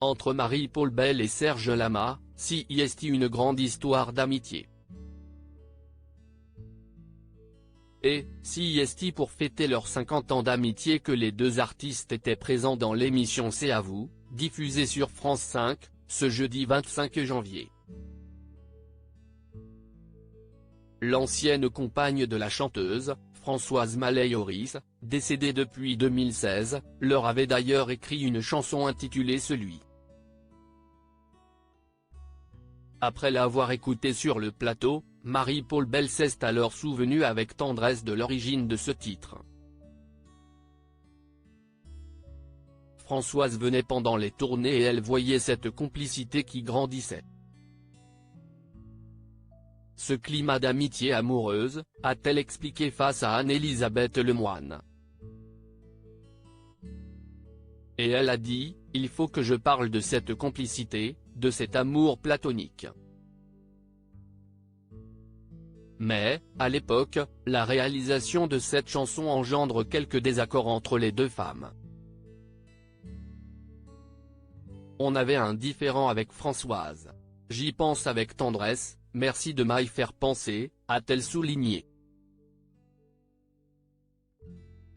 Entre Marie-Paul Bell et Serge Lama, CIST une grande histoire d'amitié. Et, CIST pour fêter leurs 50 ans d'amitié que les deux artistes étaient présents dans l'émission C'est à vous, diffusée sur France 5, ce jeudi 25 janvier. L'ancienne compagne de la chanteuse, Françoise Maley-Horis, décédée depuis 2016, leur avait d'ailleurs écrit une chanson intitulée Celui. Après l'avoir écoutée sur le plateau, Marie-Paul Bell s'est alors souvenue avec tendresse de l'origine de ce titre. Françoise venait pendant les tournées et elle voyait cette complicité qui grandissait. Ce climat d'amitié amoureuse, a-t-elle expliqué face à Anne-Elisabeth Lemoine. Et elle a dit, il faut que je parle de cette complicité, de cet amour platonique. Mais, à l'époque, la réalisation de cette chanson engendre quelques désaccords entre les deux femmes. On avait un différend avec Françoise. J'y pense avec tendresse, merci de m'y faire penser, a-t-elle souligné.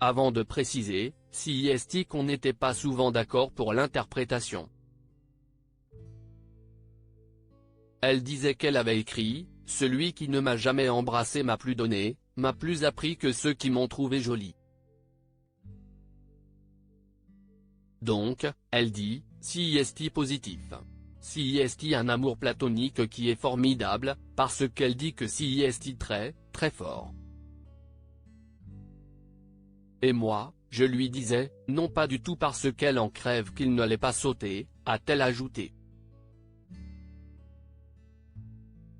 Avant de préciser, CIST qu'on n'était pas souvent d'accord pour l'interprétation. Elle disait qu'elle avait écrit, « Celui qui ne m'a jamais embrassé m'a plus donné, m'a plus appris que ceux qui m'ont trouvé jolie. » Donc, elle dit, CIST positif. CIST un amour platonique qui est formidable, parce qu'elle dit que CIST très, très fort. Et moi, je lui disais, non pas du tout parce qu'elle en crève qu'il n'allait pas sauter, a-t-elle ajouté.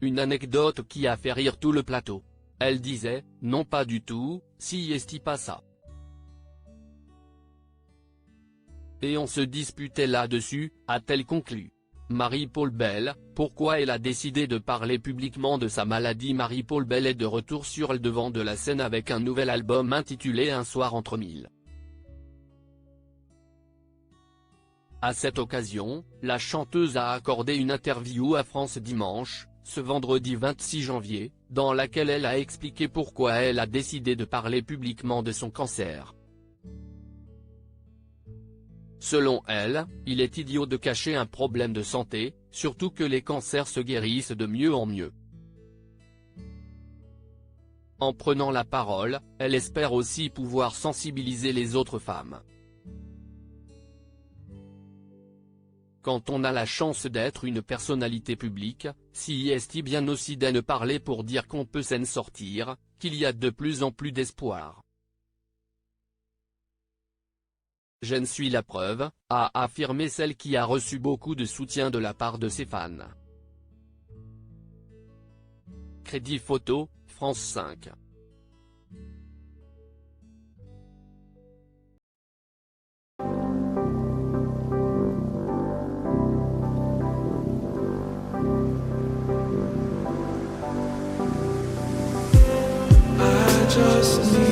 Une anecdote qui a fait rire tout le plateau. Elle disait, non pas du tout, CIST pas ça. Et on se disputait là-dessus, a-t-elle conclu. Marie-Paul Bell, pourquoi elle a décidé de parler publiquement de sa maladie. Marie-Paul Bell est de retour sur le devant de la scène avec un nouvel album intitulé Un soir entre mille. À cette occasion, la chanteuse a accordé une interview à France Dimanche, ce vendredi 26 janvier, dans laquelle elle a expliqué pourquoi elle a décidé de parler publiquement de son cancer. Selon elle, il est idiot de cacher un problème de santé, surtout que les cancers se guérissent de mieux en mieux. En prenant la parole, elle espère aussi pouvoir sensibiliser les autres femmes. Quand on a la chance d'être une personnalité publique, CIST bien aussi d'en parler pour dire qu'on peut s'en sortir, qu'il y a de plus en plus d'espoir. J'en suis la preuve, a affirmé celle qui a reçu beaucoup de soutien de la part de ses fans. Crédit photo, France 5. I just need